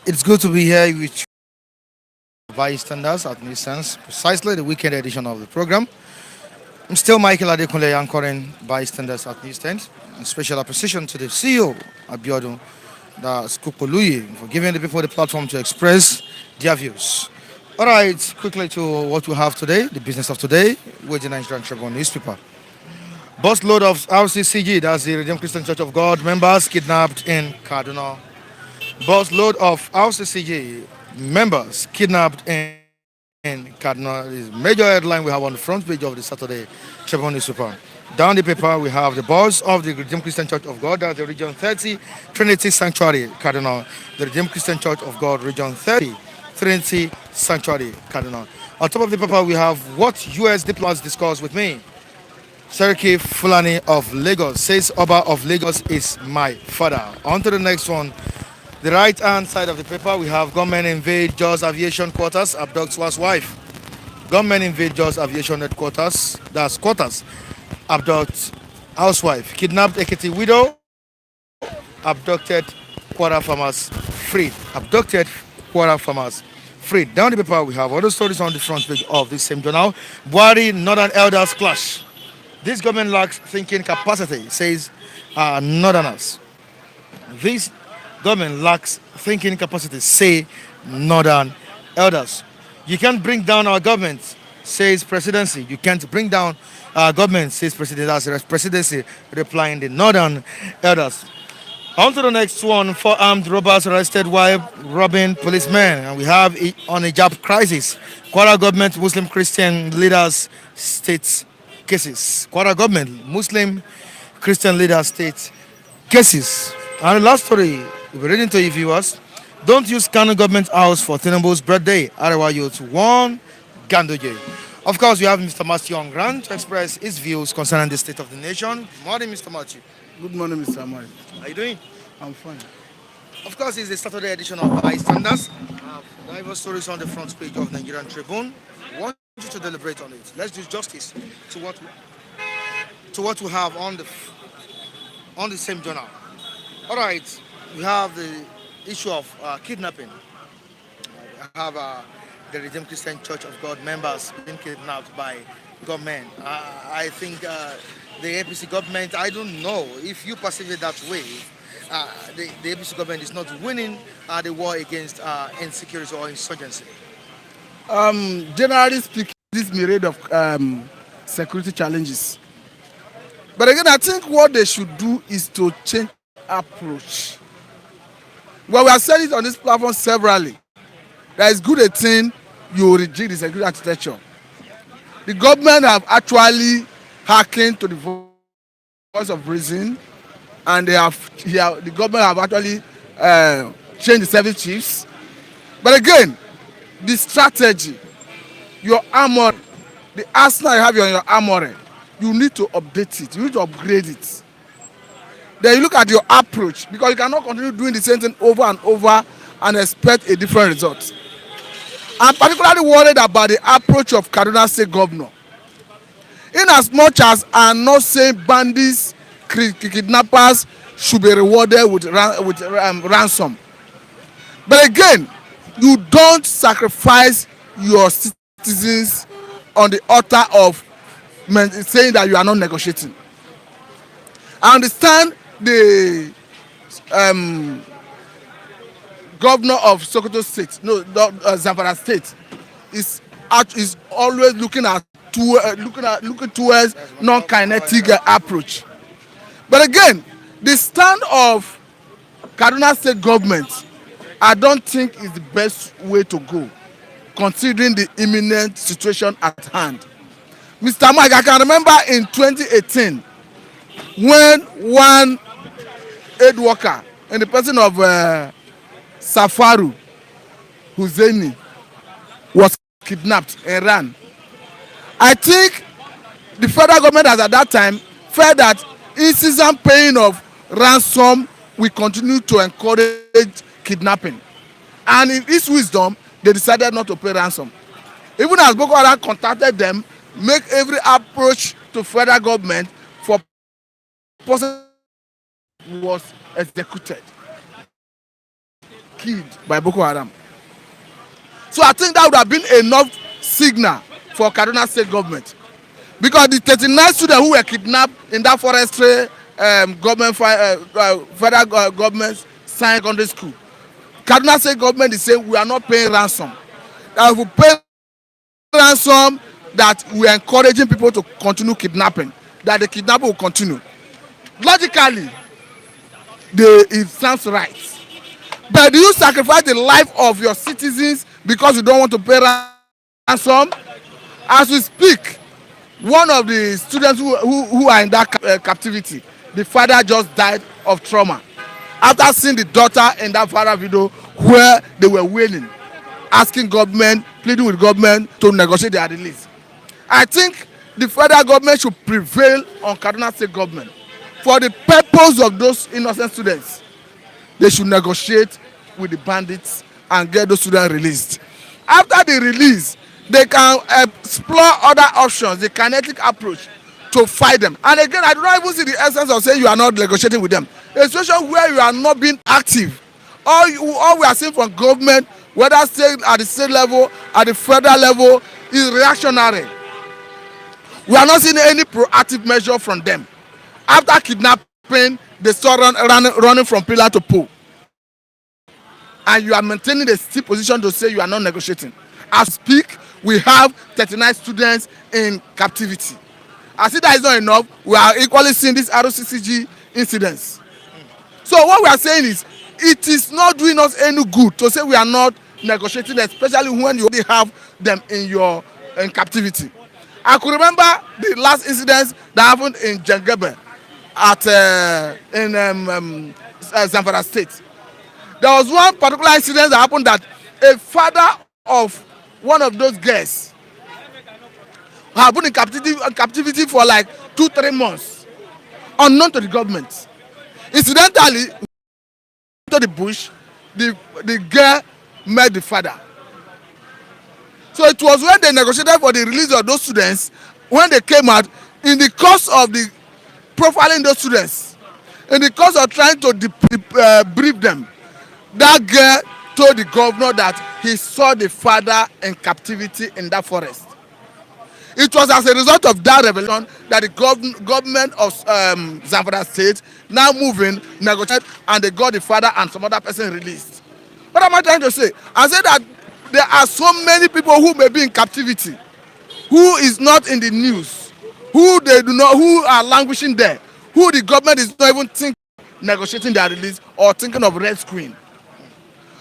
It's good to be here with bystanders at Nissan's, precisely the weekend edition of the program. I'm still Michael Adekunle anchoring bystanders at Nissan's. And special appreciation to the CEO, Abiodun Skupoluyi, for giving the people the platform to express their views. All right, quickly to what we have today, the business of today, with the Nigerian Tribune newspaper. Busload of Rcgg, that's the Redeemed Christian Church of God members kidnapped in Kaduna. Busload of Rcgg members kidnapped in Kaduna is major headline we have on the front page of the Saturday Tribune newspaper. Down the paper, we have the boss of the Redeemed Christian Church of God, that's the Region 30 Trinity Sanctuary, Kaduna. The Redeemed Christian Church of God, Region 30 Trinity Sanctuary, Kaduna. On top of the paper, we have what U.S. diplomats discuss with me. Seriki Fulani of Lagos says Oba of Lagos is my father. On to the next one. The right hand side of the paper, we have gunmen invade Jaws Aviation Quarters, abduct Swa's wife. Gunmen invade Jaws Aviation Headquarters, that's quarters, abduct housewife. Kidnapped Ekiti widow, abducted quarter farmers freed. Abducted quarter farmers freed. Down the paper, we have other stories on the front page of this same journal. Buhari Northern Elders clash. This government lacks thinking capacity, says Northerners. This government lacks thinking capacity, say Northern elders. You can't bring down our government, says presidency. You can't bring down our government, says president. That's presidency replying the Northern elders. On to the next one. Four armed robbers arrested while robbing policemen. And we have it on a job crisis. Kwara government, Muslim Christian leaders, states cases. Kwara government, Muslim Christian leaders, state cases. And the last story we'll be reading to you viewers. Don't use Kano government house for Tinubu's birthday. Arewa Youth 1 Gandoje. Of course, we have Mr. Matthew on ground to express his views concerning the state of the nation. Morning, Mr. Matthew. Good morning, Mr. Amari. How are you doing? I'm fine. Of course, it's the Saturday edition of Bystanders. Diverse stories on the front page of Nigerian Tribune. I want you to deliberate on it. Let's do justice to what we have on the same journal. All right, we have the issue of kidnapping. We have the Redeemed Christian Church of God members being kidnapped by government. I think the APC government, I don't know if you perceive it that way. The APC government is not winning the war against insecurity or insurgency. Generally speaking, this myriad of security challenges. But again, I think what they should do is to change approach. Well, we have said it on this platform severally. That is good a thing you reject the security architecture. The government have actually hearkened to the voice of reason, and the government have actually changed the service chiefs. But again, the strategy, your armor, the arsenal you have in your armory, you need to update it. You need to upgrade it. Then you look at your approach, because you cannot continue doing the same thing over and over and expect a different result. I'm particularly worried about the approach of Kaduna State Governor. In as much as I'm not saying bandits, kidnappers should be rewarded with ransom. But again, you don't sacrifice your citizens on the altar of saying that you are not negotiating. I understand the governor of Sokoto State, Zamfara State, is always looking towards non-kinetic approach. But again, the stand of Kaduna State government, I don't think is the best way to go, considering the imminent situation at hand. Mr. Mike, I can remember in 2018 when one aid worker in the person of Safaru Husseini was kidnapped and ran. I think the federal government as at that time felt that incessant paying of ransom will continue to encourage kidnapping. And in its wisdom, they decided not to pay ransom. Even as Boko Haram contacted them, make every approach to federal government for person was executed, killed. killed by Boko Haram. So I think that would have been enough signal for Kaduna State government, because the 39 students who were kidnapped in that forestry federal government secondary school, Kaduna State government is saying we are not paying ransom. That if we pay ransom, that we are encouraging people to continue kidnapping, that the kidnapping will continue. Logically, it sounds right. But do you sacrifice the life of your citizens because you don't want to pay ransom? As we speak, one of the students who are in that captivity, the father just died of trauma after seeing the daughter in that viral video where they were wailing, asking government, pleading with government to negotiate their release. I think the federal government should prevail on Kaduna State government for the purpose of those innocent students. They should negotiate with the bandits and get those students released. After the release, they can explore other options, the kinetic approach to fight them. And again, I do not even see the essence of saying you are not negotiating with them. A situation where you are not being active. All we are seeing from government, whether at the state level, at the federal level, is reactionary. We are not seeing any proactive measure from them. After kidnapping, they start running from pillar to pole. And you are maintaining the still position to say you are not negotiating. As we speak, we have 39 students in captivity. As if that is not enough, we are equally seeing these Rcgg incidents. So what we are saying is, it is not doing us any good to say we are not negotiating, especially when you already have them in captivity. I could remember the last incidents that happened in Jengebe in Zamfara State. There was one particular incident that happened that a father of one of those girls had been in captivity for like 2-3 months, unknown to the government. Incidentally, to the bush, the girl met the father. So it was when they negotiated for the release of those students, when they came out, in the course of the profiling those students, in the course of trying to brief them, that girl told the governor that he saw the father in captivity in that forest. It was as a result of that revelation that the government of Zamfara State now moving, negotiate, and they got the father and some other person released. What am I trying to say? I said that there are so many people who may be in captivity, who is not in the news, who are languishing there, who the government is not even thinking of negotiating their release or thinking of rescuing.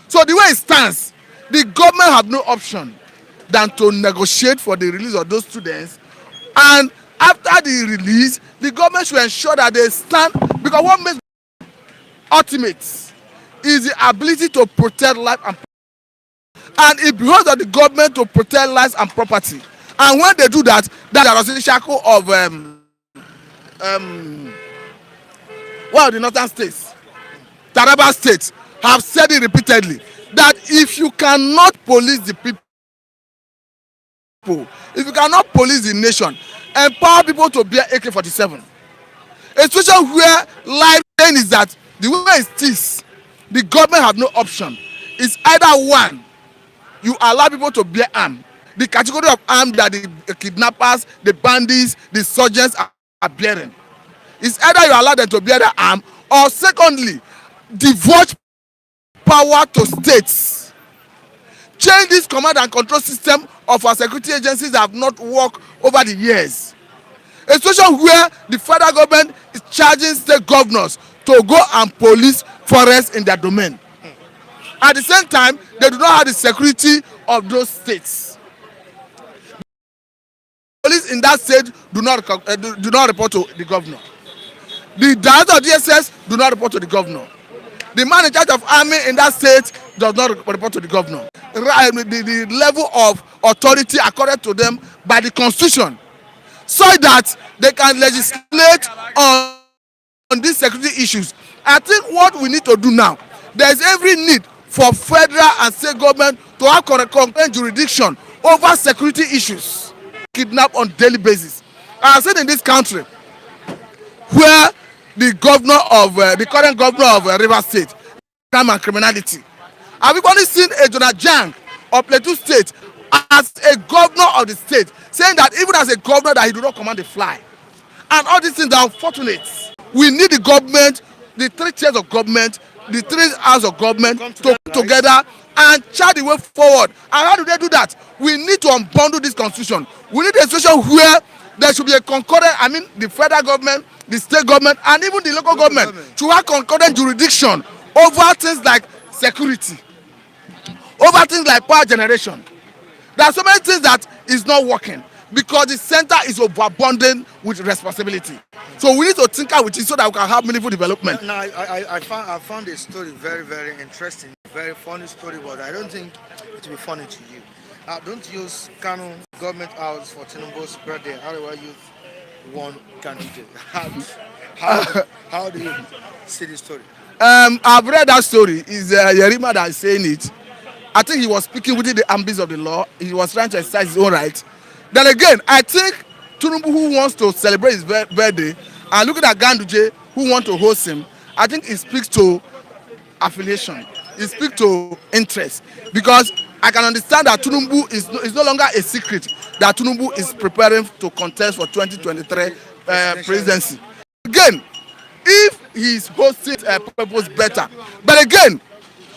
So the way it stands, the government have no option than to negotiate for the release of those students, and after the release, the government should ensure that they stand, because what makes ultimate is the ability to protect life and it behoves of the government to protect lives and property. And when they do that, that's the shackle of one of the northern states, Taraba State, have said it repeatedly that if you cannot police the people, if you cannot police the nation, empower people to bear AK-47. A situation where life is that the way it is, the government have no option. It's either one, you allow people to bear arm, the category of arm that the kidnappers, the bandits, the soldiers are bearing. It's either you allow them to bear the arm, or secondly, devote power to states. Change this command and control system of our security agencies that have not worked over the years. A situation where the federal government is charging state governors to go and police forests in their domain. At the same time, they do not have the security of those states. Police in that state do not report to the governor. The director of DSS do not report to the governor. The man in charge of army in that state does not report to the governor. The level of authority accorded to them by the constitution, so that they can legislate on these security issues. I think what we need to do now, there is every need for federal and state government to have concurrent jurisdiction over security issues. Kidnap on daily basis. I have said in this country, where the current governor of Rivers State, crime and criminality, Have you only seen a Jonah Jang of Plateau State as a governor of the state saying that even as a governor that he do not command the fly? And all these things are unfortunate. We need the government, the three chairs of government, the three hours of government to come together and chart the way forward. And how do they do that? We need to unbundle this constitution. We need a situation where there should be a concurrent, I mean the federal government, the state government, and even the local government to have concurrent jurisdiction over things like security, over things like power generation. There are so many things that is not working because the center is overburdened with responsibility. So we need to tinker with it so that we can have meaningful development. Now, I found this story very, very interesting, very funny story, but I don't think it will be funny to you. Don't use Kano government house for Tinubu's birthday. How do I use one candidate? How do you see this story? I've read that story. It's Yerima that is saying it. I think he was speaking within the ambits of the law. He was trying to exercise his own right. Then again, I think Tinubu, who wants to celebrate his birthday, and looking at Ganduje, who wants to host him, I think it speaks to affiliation. It speaks to interest. Because I can understand that Tinubu is no longer a secret that Tinubu is preparing to contest for 2023 presidency. Again, if he's hosting purpose better, but again,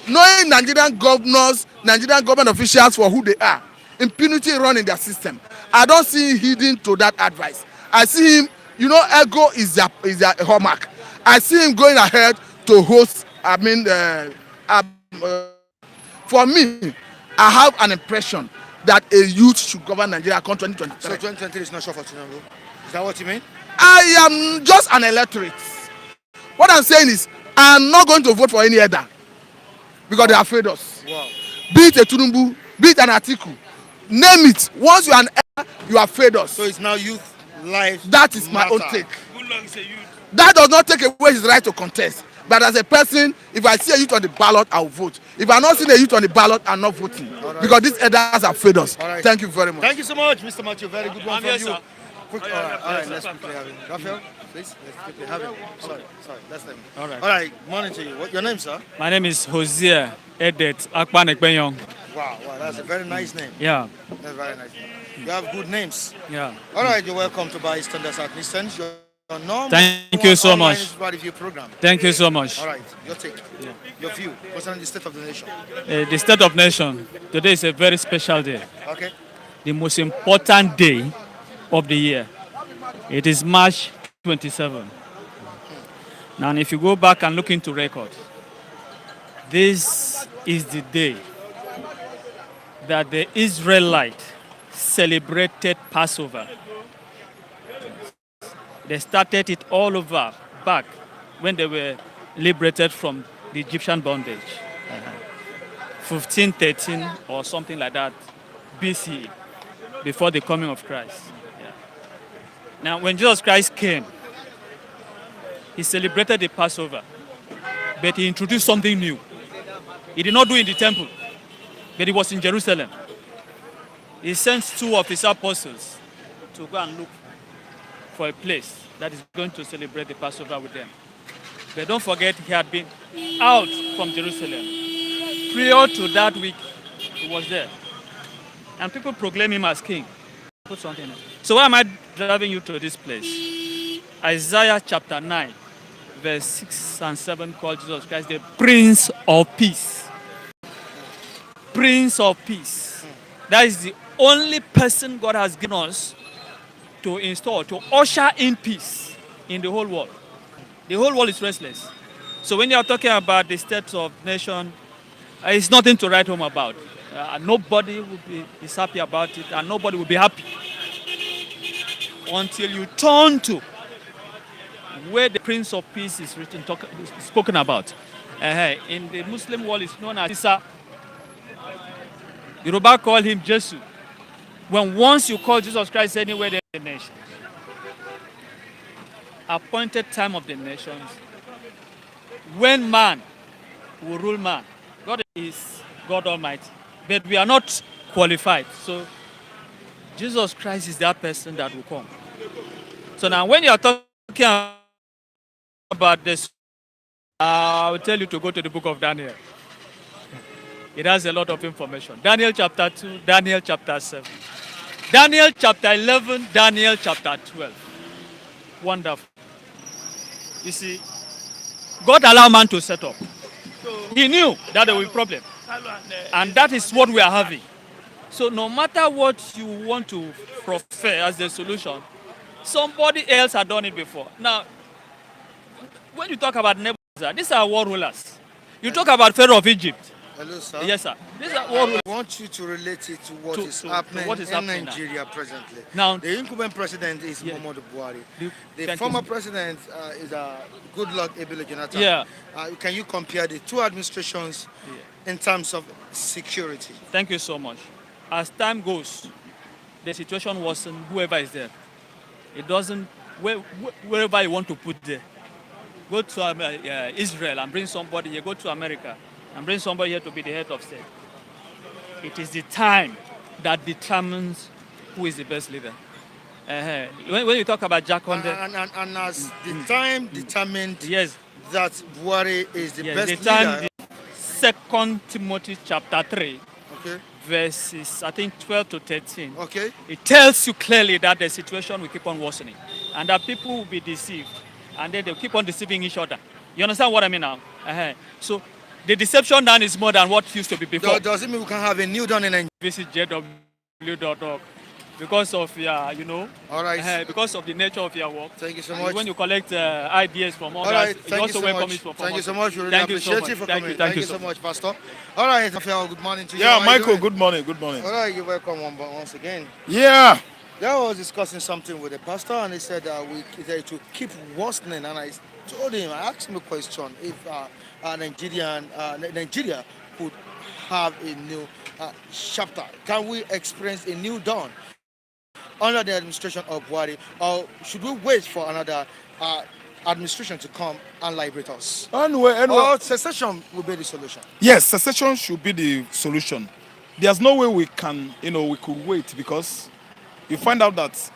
knowing Nigerian governors, Nigerian government officials for who they are, impunity running their system, I don't see him heeding to that advice. I see him, ego is their hallmark. I see him going ahead to host. For me, I have an impression that a youth should govern Nigeria come 2023. So 2023 is not sure for Tinubu. Is that what you mean? I am just an electorate. What I'm saying is, I'm not going to vote for any other because they have failed us. Wow. Be it a Tinubu, be it an Atiku, name it. Once you are an error, you have failed us. So it's now youth life. That is my own take. That does not take away his right to contest. But as a person, if I see a youth on the ballot, I will vote. If I'm not seeing a youth on the ballot, I'm not voting. Right. Because these elders have failed us. Right. Thank you very much. Thank you so much, Mr. Matthew. Very good one from you. Sir. Quick, all right, let's quickly have him. Raphael, please, let's quickly have him. Sorry, that's them. All right, morning to you. What your name, sir? My name is Hosea Edet Akpanekpenyong. Wow, that's a very nice name. Yeah. That's a very nice name. You have good names. Yeah. All right, you're welcome to Buy Standards at Nistance. Thank you so much. Program. Thank you so much. All right, your take, your view concerning the state of the nation. The state of nation, today is a very special day. Okay. The most important day of the year. It is March 27. Now, if you go back and look into record, this is the day that the Israelites celebrated Passover. They started it all over back when they were liberated from the Egyptian bondage. 1513 or something like that BCE, before the coming of Christ. Yeah. Now, when Jesus Christ came, he celebrated the Passover, but he introduced something new. He did not do it in the temple, but it was in Jerusalem. He sent two of his apostles to go and look for a place that is going to celebrate the Passover with them. But don't forget, he had been out from Jerusalem. Prior to that week, he was there. And people proclaim him as king. Put something in. So why am I driving you to this place? Isaiah chapter 9, verse 6 and 7 called Jesus Christ the Prince of Peace. Prince of Peace. That is the only person God has given us to install, to usher in peace in the whole world. The whole world is restless. So when you are talking about the state of nation, it's nothing to write home about. Nobody will be happy about it, and nobody will be happy until you turn to where the Prince of Peace is written, spoken about. In the Muslim world, it's known as Isa. Yoruba call him Jesus. When once you call Jesus Christ anywhere in the nation, appointed time of the nations, when man will rule man, God is God Almighty, but we are not qualified. So Jesus Christ is that person that will come. So now when you are talking about this, I will tell you to go to the book of Daniel. It has a lot of information. Daniel chapter 2, Daniel chapter 7, Daniel chapter 11, Daniel chapter 12. Wonderful. You see, God allowed man to set up. He knew that there will be problem. And that is what we are having. So no matter what you want to prefer as the solution, somebody else had done it before. Now, when you talk about Nebuchadnezzar, these are world rulers. You talk about Pharaoh of Egypt. Hello, sir. Yes, sir. These are world rulers. I want you to relate it to what To- is to happening what is in happening Nigeria presently. Now, The incumbent president is Yeah. Muhammadu Buhari. The- The thank former you. president is Goodluck Ebele Jonathan. Yeah. Can you compare the two administrations in terms of security? Thank you so much. As time goes, the situation worsen. Whoever is there, it doesn't. Wherever you want to put there, go to Israel and bring somebody here. Go to America and bring somebody here to be the head of state. It is the time that determines who is the best leader. When you talk about Jack Conde, And as the time determined yes, that Buhari is the yes, best the time. leader. Second Timothy chapter 3, Okay. verses I think 12 to 13. Okay. It tells you clearly that the situation will keep on worsening and that people will be deceived and then they'll keep on deceiving each other. You understand what I mean now? So the deception now is more than what used to be before. Does it mean we can have a new dawn in Nigeria? Visit jw.org because of your, All right. because of the nature of your work. Thank you so And much. when you collect ideas from All others, right, you thank you also so welcome much. it from Thank you others. so much. We really Thank you so appreciate much. you for Thank coming. you, thank you so so much, Pastor. All right, Rafael, good morning to you. Yeah, How are you Michael, doing? good morning, good morning. All right, you're welcome once again. Yeah, I was discussing something with the pastor, and he said it will keep worsening. And I told him, I asked him a question: if Nigeria could have a new chapter, can we experience a new dawn under the administration of Buhari, or should we wait for another administration to come and liberate us? anyway. Or secession will be the solution? Yes, secession should be the solution. There's no way we can, we could wait because you find out that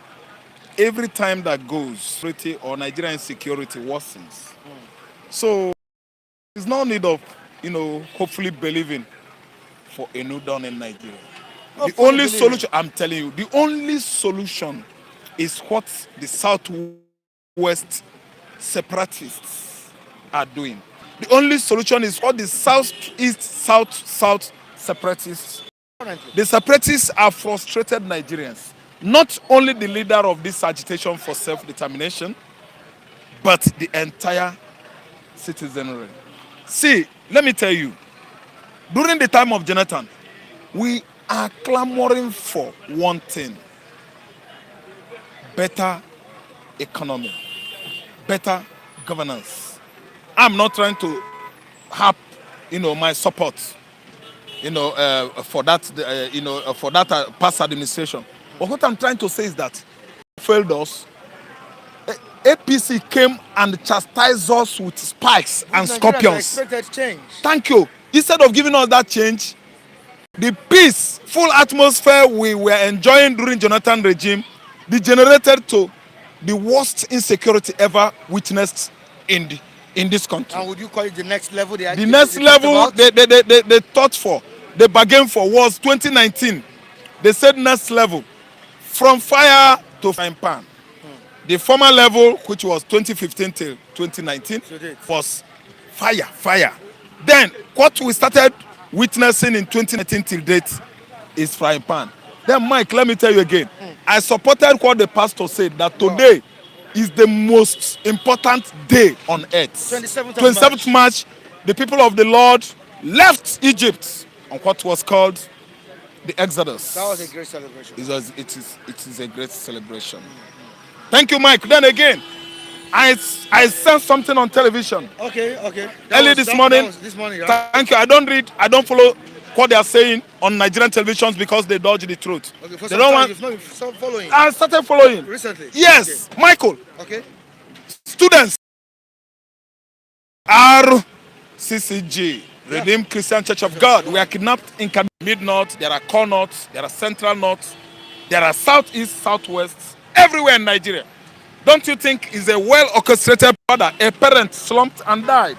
every time that goes, security or Nigerian security worsens. So there's no need of, hopefully believing for a new dawn in Nigeria. The Hopefully only believing. solution, I'm telling you, the only solution is what the Southwest separatists are doing. The only solution is what the Southeast, South separatists. Currently. The separatists are frustrated Nigerians. Not only the leader of this agitation for self-determination, but the entire citizenry. See, let me tell you, during the time of Jonathan, we are clamoring for one thing: better economy, better governance. I'm not trying to have, my support, for that, past administration. But what I'm trying to say is that failed us. APC came and chastised us with spikes and Nigerians scorpions. expected change. Thank you. Instead of giving us that change, the peaceful atmosphere we were enjoying during Jonathan regime degenerated to the worst insecurity ever witnessed in this country. And would you call it the next level? The next level they thought for, they bargained for was 2019. They said next level, from fire to frying pan. The former level, which was 2015 till 2019, was fire. Then what we started witnessing in 2019 till date is frying pan. Then Mike, let me tell you again, I supported what the pastor said, that today is the most important day on earth. 27th March, the people of the Lord left Egypt on what was called the Exodus. That was a great celebration. It is a great celebration. Thank you, Mike. Then again, I saw something on television. Okay. Early this morning. This morning, right? Thank you. I don't follow what they are saying on Nigerian televisions because they dodge the truth. Okay, for They some don't time want. you've not been following. I started following. Recently? Yes, Michael. Okay. Students. Rcgg, Redeemed Christian Church of God. We are kidnapped in Kaduna. Mid-North, there are Core North, there are Central North, there are Southeast, Southwest, everywhere in Nigeria. Don't you think it's a well-orchestrated murder? A parent slumped and died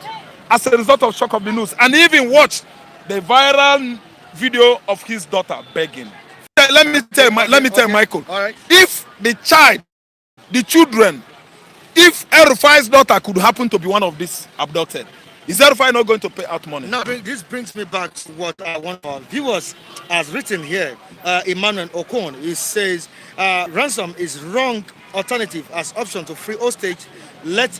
as a result of shock of the news. And he even watched the viral video of his daughter begging. Let me tell Michael. All right. If the children, if El-Rufai's daughter could happen to be one of these abducted, is El-Rufai not going to pay out money? Now, this brings me back to what one of our viewers has written here. Emmanuel Okon, he says, ransom is wrong alternative as option to free hostage. Let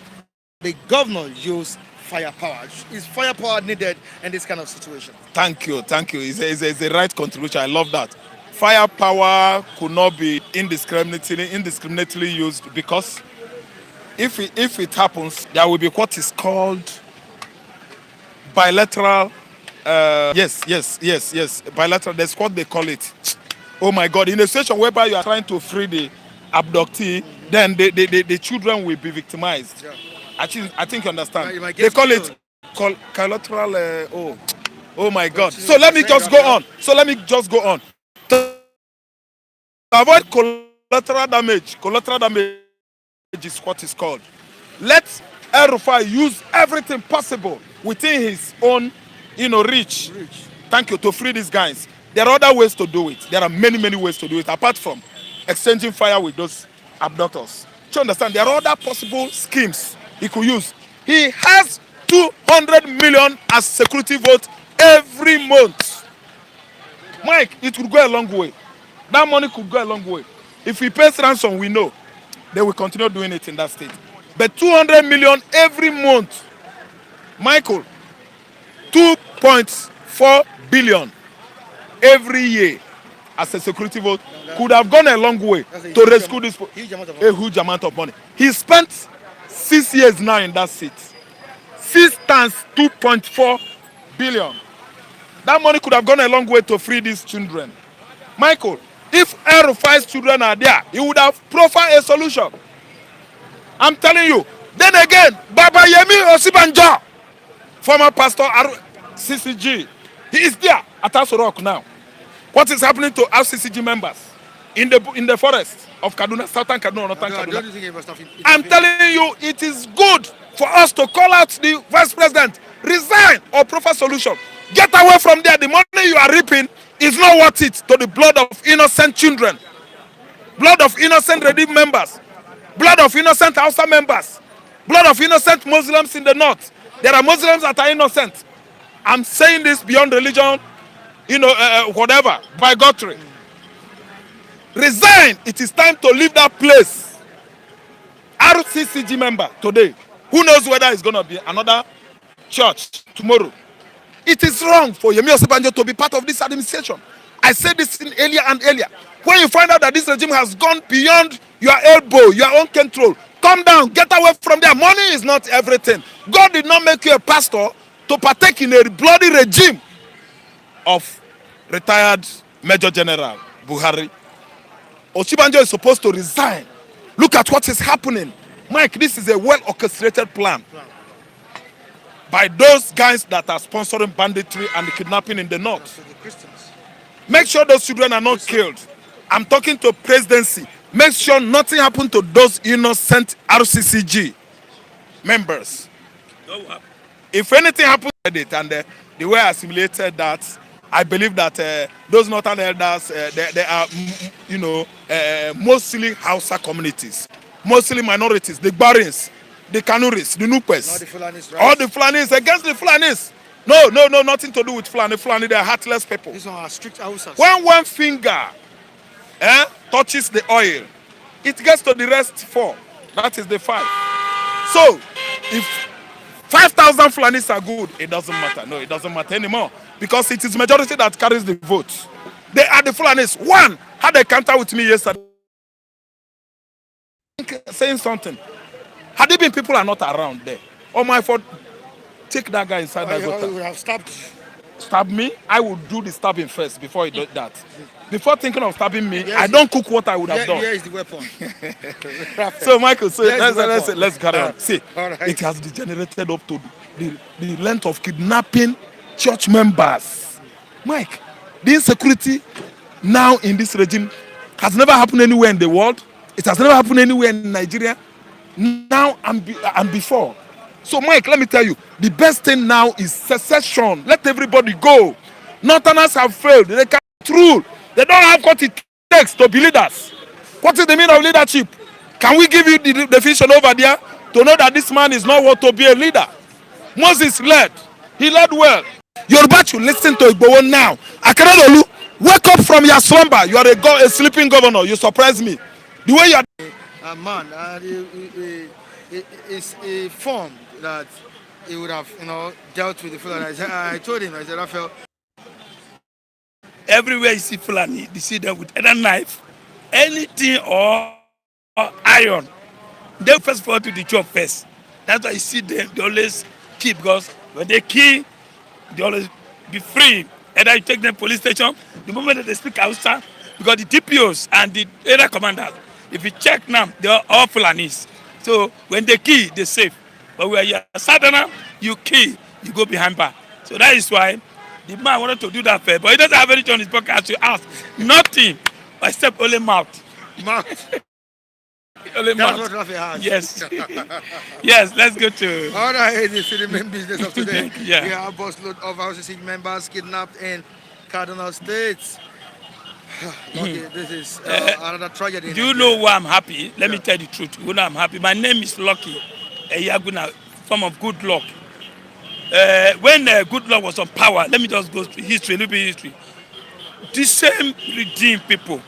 the governor use firepower. Is firepower needed in this kind of situation? Thank you. It's a right contribution. I love that. Firepower could not be indiscriminately used, because if it happens, there will be what is called bilateral. Yes. Bilateral. That's what they call it. Oh my God! In a situation whereby you are trying to free the abductee, then the children will be victimized. Yeah. I think you understand. They call it collateral. Oh my God! So let me just go on. To avoid collateral damage is what is called. Let El-Rufai use everything possible within his own, reach. Thank you, to free these guys. There are other ways to do it. There are many ways to do it, apart from exchanging fire with those abductors. Do you understand? There are other possible schemes he could use. He has 200 million as security vote every month. Mike, it could go a long way. That money could go a long way. If he pays ransom, we know they will continue doing it in that state. But 200 million every month, Michael, 2.4 billion every year as a security vote could have gone a long way to rescue this huge amount of money. He spent 6 years now in that seat. 6 times 2.4 billion. That money could have gone a long way to free these children. Michael, if El-Rufai's children are there, he would have profiled a solution. I'm telling you. Then again, Baba Yemi Osibanjo, former pastor Rcgg, he is there at Aso Rock now. What is happening to Rcgg members in the forest of Kaduna, southern Kaduna, northern Kaduna? I'm telling you, it is good for us to call out the vice president, resign or profile solution. Get away from there. The money you are reaping is not worth it to the blood of innocent children, blood of innocent Redeemed members, blood of innocent Hausa members, blood of innocent Muslims in the north. There are Muslims that are innocent. I'm saying this beyond religion, whatever, bigotry. Resign. It is time to leave that place. Rcgg member today. Who knows whether it's going to be another church tomorrow? It is wrong for Yemi Osibanjo to be part of this administration. I said this earlier and earlier. When you find out that this regime has gone beyond your elbow, your own control, come down, get away from there. Money is not everything. God did not make you a pastor to partake in a bloody regime of retired Major General Buhari. Osibanjo is supposed to resign. Look at what is happening. Mike, this is a well-orchestrated plan by those guys that are sponsoring banditry and kidnapping in the north. Make sure those children are not killed. I'm talking to presidency. Make sure nothing happened to those innocent Rcgg members. If anything happens to it, and the way I assimilated that, I believe that those northern elders, they are, mostly Hausa communities, mostly minorities, the Barins, the Kanuris, the Nupes, all the Fulanis against the Fulanis. No, nothing to do with Fulani. Fulani, they are heartless people. These are strict Hausas. When one finger touches the oil, it gets to the rest 4. That is the 5. So, if 5,000 Fulanis are good, it doesn't matter. No, it doesn't matter anymore. Because it is majority that carries the vote. They are the Fulanis. One had a counter with me yesterday saying something. Had it been people are not around there, or my fault, take that guy inside that gutter. would have stabbed. Stab me? I would do the stabbing first before he does that. Before thinking of stabbing me, I don't cook what I would have done. Here is the weapon. So Michael, let's carry on. See, right. It has degenerated up to the length of kidnapping church members. Mike, the insecurity now in this regime has never happened anywhere in the world. It has never happened anywhere in Nigeria. Now and before. So, Mike, let me tell you, the best thing now is secession. Let everybody go. Northerners have failed. They can't rule. They don't have what it takes to be leaders. What is the meaning of leadership? Can we give you the definition over there to know that this man is not what to be a leader? Moses led. He led well. Yoruba should listen to Igboho now. Akeredolu, wake up from your slumber. You are a sleeping governor. You surprise me. The way you are. Man, it's a form that he would have, dealt with the Fulani. I told him, I said, Raphael. Everywhere you see Fulani, you see them with either knife, anything or iron. They first fall to the job first. That's why you see them, they always kill, because when they kill, they always be free. Either you take them police station, the moment that they speak Hausa, because the DPOs and the area commanders, if you check now, they are all Fulanis. So when they kill, they safe. But when you're a Southerner, you kill, you go behind bar. So that is why the man wanted to do that first. But he doesn't have anything on his pocket as you ask. Nothing except only mouth. Mouth. Only That's mouth. what Raphael has. Yes. Yes, let's go to... All right, this is the main business of today. Yeah. We have a busload of Rcgg members kidnapped in Kaduna State. Okay, this is another tragedy. Do you know why I'm happy? Let me tell you the truth. You know I'm happy. My name is Lucky Eyaguna, form of good luck. When good luck was on power, let me just go to history, a little bit history. The same redeemed people,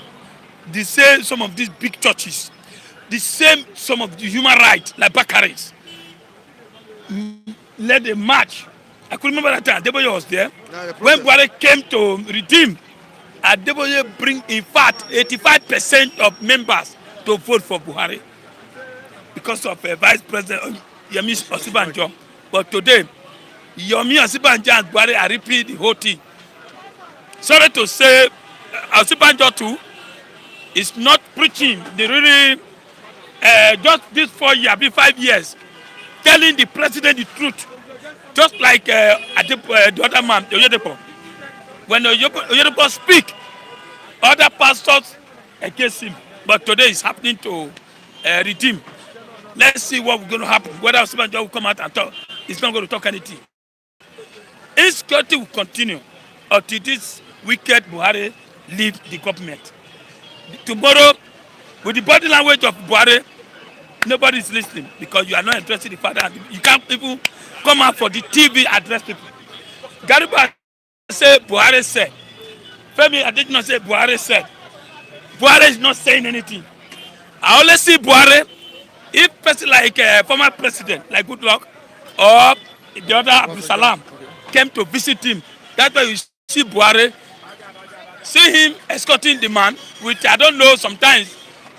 the same some of these big churches, the same some of the human rights, like Bakaris, led a march. I could remember that time, Adeboye was there. When Buhari came to redeem, Adeboye bring, in fact, 85% of members to vote for Buhari because of Vice President Yemi Osinbajo. But today, Yemi Osinbajo and Buhari are repeating the whole thing. Sorry to say, Osinbajo too is not preaching the really, just this 4 years, 5 years, telling the president the truth. Just like the other man, Oyedepo. When Oyedepo speak, other pastors against him. But today it's happening to redeem. Let's see what is going to happen. Whether Osinbajo will come out and talk. He's not going to talk anything. Insecurity will continue until this wicked Buhari leave the government. Tomorrow, with the body language of Buhari, nobody is listening because you are not addressing the father. You can't even come out for the TV address people. Gariba say Buhari said. Femi, I did not say Buhari said. Buhari is not saying anything. I only see Buhari if person like former president like Goodluck or the other Abdul Salam came to visit him. That's why you see Buhari, see him escorting the man, which I don't know sometimes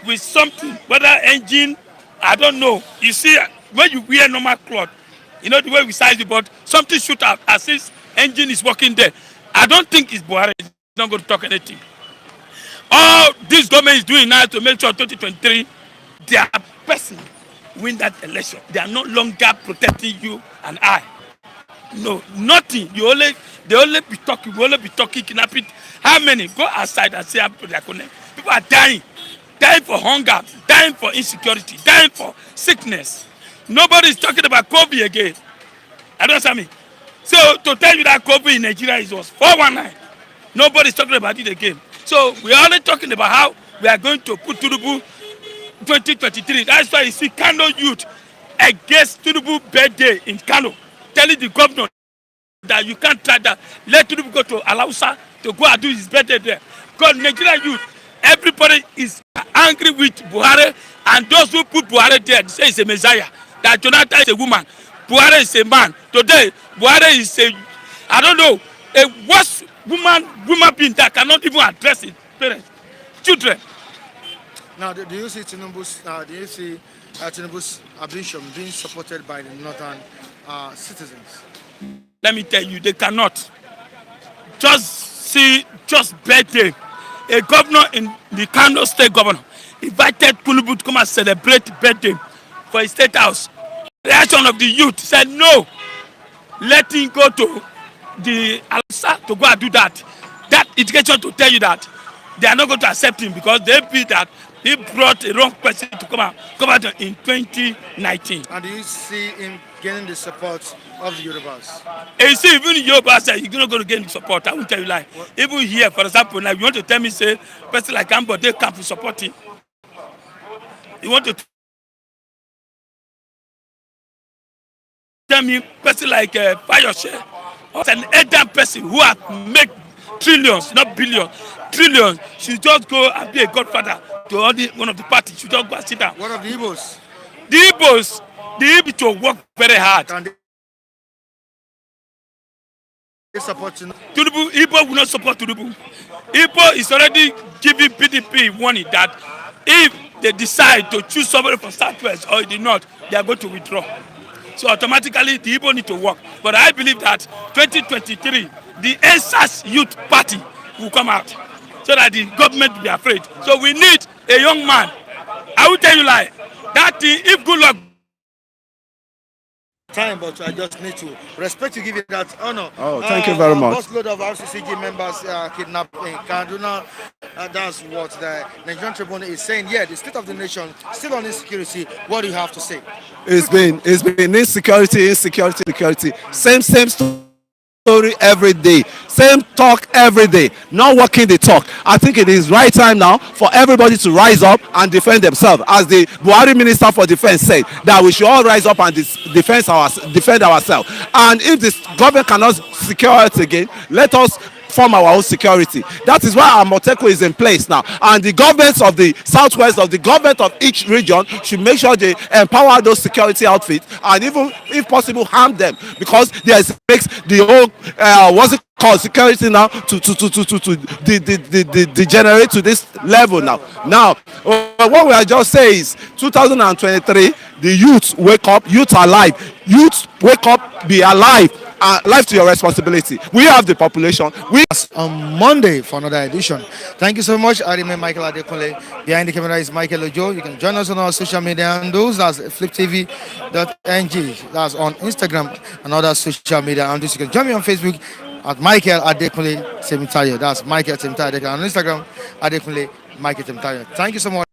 with something, whether engine, I don't know. You see, when you wear normal cloth, you know the way we size it, but something shoot out as if engine is working there. I don't think it's Buhari. He's not going to talk anything. All this government is doing now to make sure 2023, their person win that election. They are no longer protecting you and I. No, nothing. They only be talking, kidnapping. How many? Go outside and say people are dying for hunger, dying for insecurity, dying for sickness. Nobody is talking about COVID again. I don't understand me. So to tell you that COVID in Nigeria was 419, nobody is talking about it again. So we are only talking about how we are going to put Tinubu 2023. That's why you see Kano youth against Tinubu birthday in Kano, telling the governor that you can't try that. Let Tinubu go to Alausa to go and do his birthday there. Because Nigerian youth, everybody is angry with Buhari, and those who put Buhari there say he's a messiah. That Jonathan is a woman, Buhari is a man. Today, Buhari is a, I don't know, a worse woman being that cannot even address his parents, children. Now, do you see Tinubu's ambition being supported by the northern citizens? Let me tell you, they cannot. Just birthday. A governor in the Kano state governor invited Tinubu to come and celebrate birthday for his state house. The reaction of the youth said no. Let him go to the Alasa to go and do that. That indication to tell you that they are not going to accept him because they feel that he brought a wrong person to come out in 2019. And do you see him gaining the support of the Yorubas? And you see, even in Yoruba side, you're not going to get support. I won't tell you lie. Even here, for example, now you want to tell me, say, person like Ambo, they can't be supporting. You want to tell me, person like Fayoshe, an elder person who has made trillions, not billions, trillions, should just go and be a godfather to one of the parties. Should just go and sit down. One of the Igbos. The Igbos to work very hard. Can they support you? Tinubu, Igbo will not support Tinubu. Igbo is already giving PDP warning that if they decide to choose somebody from Southwest or the North, they are going to withdraw. So automatically, the Igbo need to work. But I believe that 2023, the NSAS Youth Party will come out so that the government will be afraid. So we need a young man. I will tell you like that if good luck Time, but I just need to respect to give you that honor. Oh, thank you very much. Busload of Rcgg members kidnapped in Kaduna. That's what the Nigerian Tribune is saying. Yeah, the state of the nation still on insecurity. What do you have to say? It's been insecurity. Same story every day. Same talk every day. Not working the talk. I think it is right time now for everybody to rise up and defend themselves. As the Buhari Minister for Defense said, that we should all rise up and defend ourselves. And if this government cannot secure it again, let us form our own security. That is why our Moteko is in place now. And the governments of the Southwest, of the government of each region, should make sure they empower those security outfits and even, if possible, harm them, because there makes the whole what's it called, security now to degenerate to this level now. Now, what we are just saying is 2023, the youth wake up, youth are alive. Youth wake up, be alive. Life to your responsibility. We have the population. On Monday for another edition. Thank you so much. I remain Michael Adekunle. Behind the camera is Michael Ojo. You can join us on our social media handles. That's fliptv.ng. That's on Instagram and other social media handles. You can join me on Facebook at Michael Adekunle Temitayo. That's Michael Temitayo. On Instagram, Adekunle Michael Temitayo. Thank you so much.